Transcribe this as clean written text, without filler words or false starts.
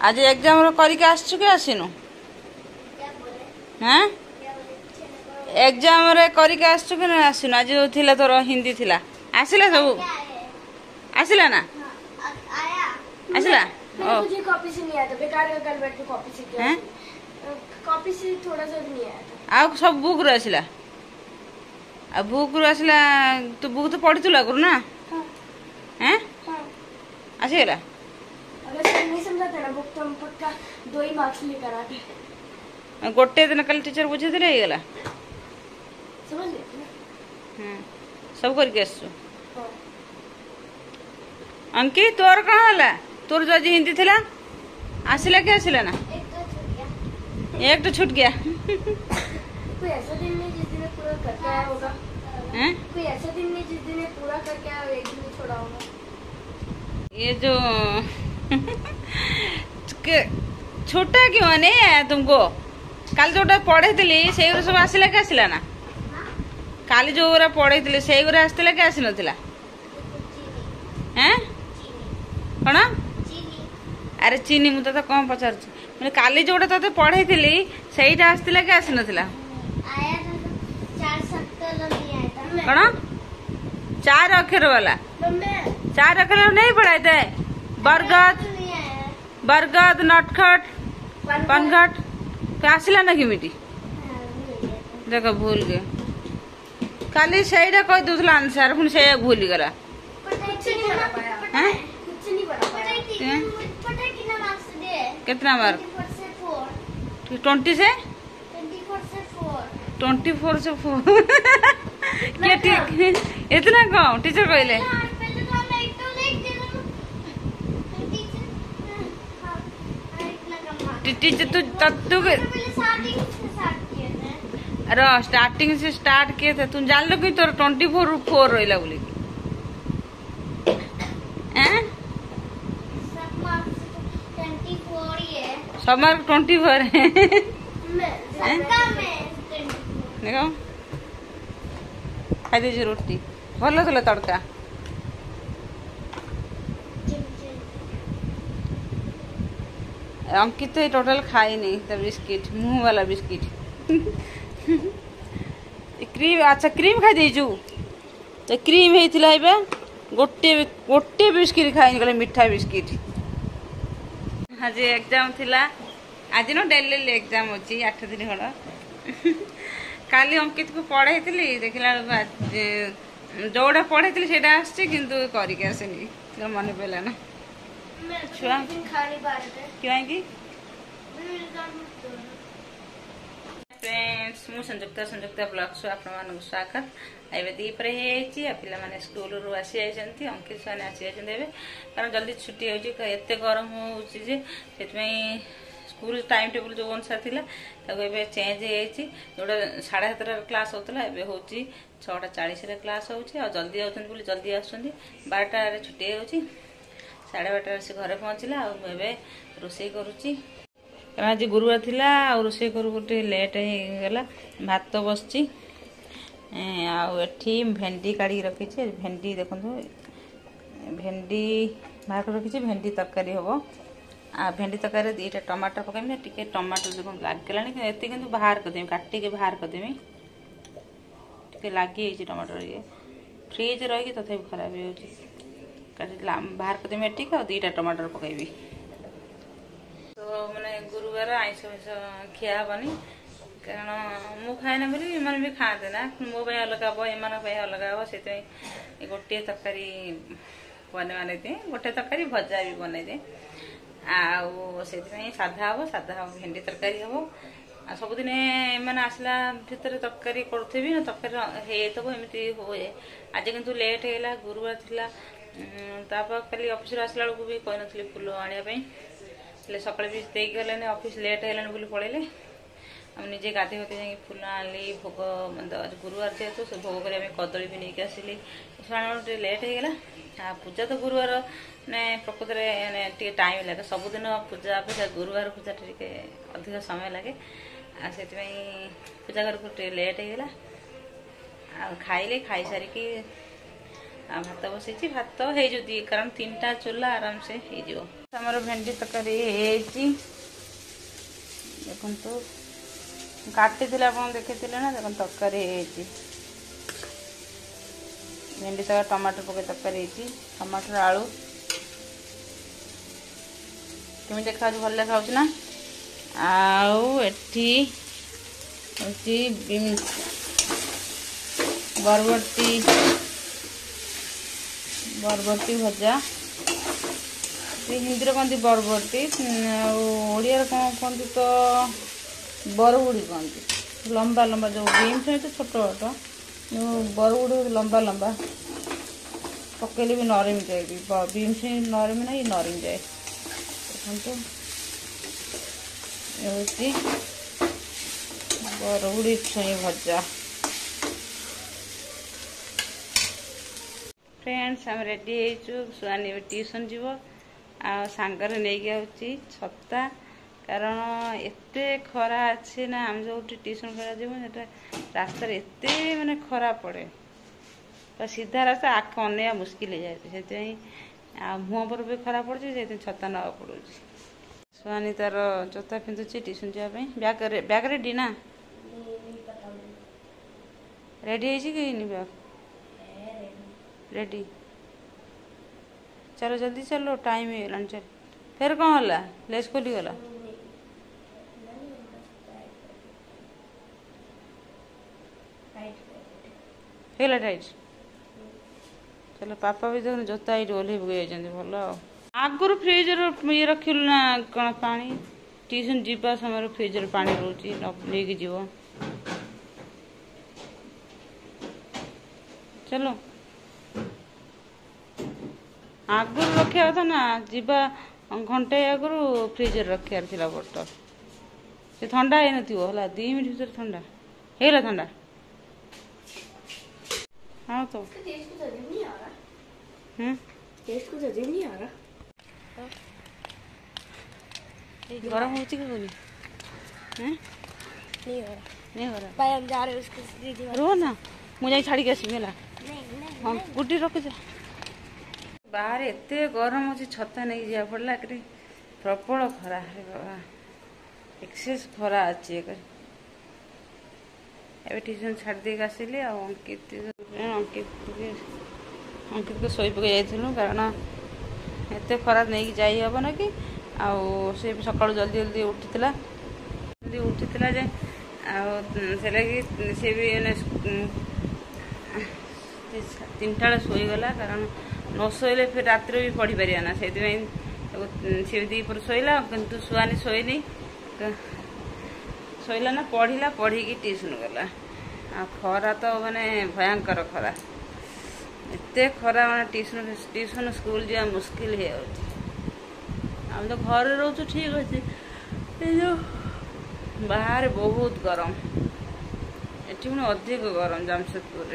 आज एग्जाम करके आसछु कि आसिनु हाँ एग्जाम रे करके आसछु कि ना आसिनु आज जो थिला तोर हिंदी थिला आसिला सब आसिला ना आसिला मुझे कॉपी से नहीं आया था बेकार का कल बैठ के कॉपी से किया हैं कॉपी से थोड़ा सा भी नहीं आया था आ सब बुक रे आसिला आ बुक रे आसिला तू बुक तो पढ़ी तुला करू ना हैं आसिला अगर सर नहीं समझाता ना बुक तो हम पक्का 2 ही मार्क्स लेकर आते गोटे दिन कल टीचर बुझे दिले हे गेला समझ गए सब करके आसछु अंकी तोर कहाँ होला तोर जो आज हिंदी थिला आसिला कि आसिला ना एक तो छूट गया कोई ऐसा दिन नहीं जिस दिन पूरा करके आया होगा हैं कोई ऐसा दिन नहीं जिस दिन पूरा करके आया एक दिन छोड़ा होगा ये जो छोटा क्यों नहीं आया तुमको कल जो पढ़े से सब आसिला कि आसिला ना काली जो पढ़े से आसला कि आसी नथिला हैं कौन अरे चीनी मुझे तो कौन पचार मैंने काली जो ते पढ़े से आसला कि आसी नथिला कौन 4 अक्षर वाला 4 अक्षर नहीं पढ़ाए थे बरगद बरगद नटखट पनघट तो आसला ना कि मिटी देख भूल गए काली से कह दूसरा आंसर पुणी से भूल गला कितना मार्क 20 से 24 से 4 क्या ठीक इतना कम टीचर कहले टीचर तू अरे स्टार्टिंग से स्टार्ट किए थे तुम जान लो कि तोर 24 रहा बोले सब मार्क 24 है देखो खाई दीजिए रोटी भल थोड़ा तड़का अंकित तो टोटल खाई नहीं तो बिस्किट मुंह वाला बिस्किट क्रीम अच्छा क्रीम खाई देजु तो क्रीम होता गोटे गोटे बिस्किट खाई गले मिठा बिस्किट आज एग्जाम थिला आज न डेली एग्जाम अच्छी 8 दिन खंड काली अंकित को पढ़ाई देखला जोड़ा पढ़ाई से करके आसनी मन पड़ा ना छुआ क्यों कि फ्रेंड्स मु संयुक्ता संयुक्ता ब्लॉग सु आप स्वागत एवं दीपर पिला माने स्कूल रू आसी जाइए अंकित मैंने आसी जाइए कारण जल्दी छुट्टी होते गरम होती स्कूल टाइम टेबल जो अनुसार था चेंज हो जोटा 7:30 क्लास होता है हूँ 6:40 क्लास हो जल्दी आते जल्दी आसुँच 12टार छुट्टी हो 12:30 से घरे पहुँचला आए रोसे करुच्ची कारण आज गुरुवार थिला रोसे करू गोटे लेट हो गला भात बसची आठी भेंडी काढ़ी रखी भेंडी देखो भेंडी बाहर रखी भेंडी तरकारी हम आ भेंडी तरकारी 2टा टमाटर पकड़मी टे टमाटर देखो लगे ये कि बाहर करदेमी काटिके बाहर करदेमी टे लगी टमाटर ये फ्रिज रही तथा खराब हो बाहर करदेमी टे और 2टा टमाटर पकईबी तो मैंने गुरुवार आईस फैस खिया हेनी कारण मु खाए ना बोली एम भी खाते ना मो अलग हम एम अलग हम से गोटे तरकारी बने दिए गोटे तरकारी भजा भी बनई दिए से साधा हम भेंडी तरकारी हम आ सबुदिन एम आसला भितर तरकारी करुथी तरकारी होमती हुए आज किंतु लेट है गुरुवार थिला कल ऑफिस आसला बेलू भी कही नी फुल आने सकाଳେ भी देख गले ऑफिस लेट है बोली पड़े हम निजे गाधे होते जाए फुल आनी भोग आज गुरुवार जेहेतु से भोग कर कदली भी नहीं आसिली लेट होगा पूजा तो गुरुवार ने प्रकृत में टाइम लगे सबुदिन पूजा अपेक्षा गुरुवार पूजा टे अधिक समय लगे से पूजा घर को लेट होगा खाइले खाई सारिकी भात बसैछि भात हे जदी कारण 3टा चूल्हा आराम से हे जो हमर भेंडी तकारी हेछि देखन तो काटी दिला अपन देखैतिले ना देखन तकारी हेछि भेंडी तक टमाटर पके तकारी हेछि टमाटर आलू केमी देखा भल देखा ना आउ एठी होछि बीन्स बरबटी भजा हिंदी कहती बरबटी ओडिया कौन कहती तो बरगुड़ी कहती लंबा लंबा जो बीन्स है तो छोट छोट जो बरगुड़ी लंबा लंबा पकेले भी नरम जाए बीन्स नरम ना ये नरम जाए देखो ये बरगुड़ी छुई भजा फ्रेंड्स हम रेडी हो सुआनी ट्यूशन जीव आंगर नहीं छता कारण एते खरा अच्छे ना आम जो ट्यूशन करा जीवटा रास्ता एते माने खरा पड़े तो सीधा रास्ता आख अनैया मुस्किल हो जाए से मुँह पर भी खरा पड़े से छता ना पड़ो सुआनी तार जोता पिंधुची ट्यूशन जावाई बैग रेडी ना रेडी है कि बैग रेडी चलो जल्दी चलो टाइम है चल फिर कौन होला लेस खोली गला हेला टाइट चलो पापा भी देख जोता ये ओल्हे भल आगुरी फ्रिजर ये रखिलु ना कौन पानी ट्यूशन जीवा समय फ्रिजर पानी रोचे नहीं जीव चलो आगुरी रखा था ना जीवा घंटे आगुरी फ्रिजर रखार थी बोतल से ठंडा है 2 मिनट भर ठंडा है ठंडा हाँ तो गरम हो नहीं हो रहा रो ना मुझे छाड़ी के आसमी हाँ गुड्डी रख जा बाहर एते गरम अच्छे छता नहीं जा पड़ा कि प्रबल खरा है बाबा एक्सेस खरा अच्छे ए ट्यूशन छाड़ दे आसिली अंकित को शोई पकई जाइलु कारण एत खरा नहीं जाई हे ना कि से सका जल्दी जल्दी उठीला जे से भी 3टा शोगला कारण न शोले फिर रात भी पढ़ी पार ना से सी दीपर शोला कितु सुआनी शोनी शोला ना पढ़ला पढ़ी ट्यूशन गला खरा तो माने भयंकर खरा एते खरा माने ट्यूशन स्कूल जा मुस्किल है हम तो घर रोचु ठीक अच्छे जो बाहर बहुत गरम एटी अधिक गरम जमशेदपुर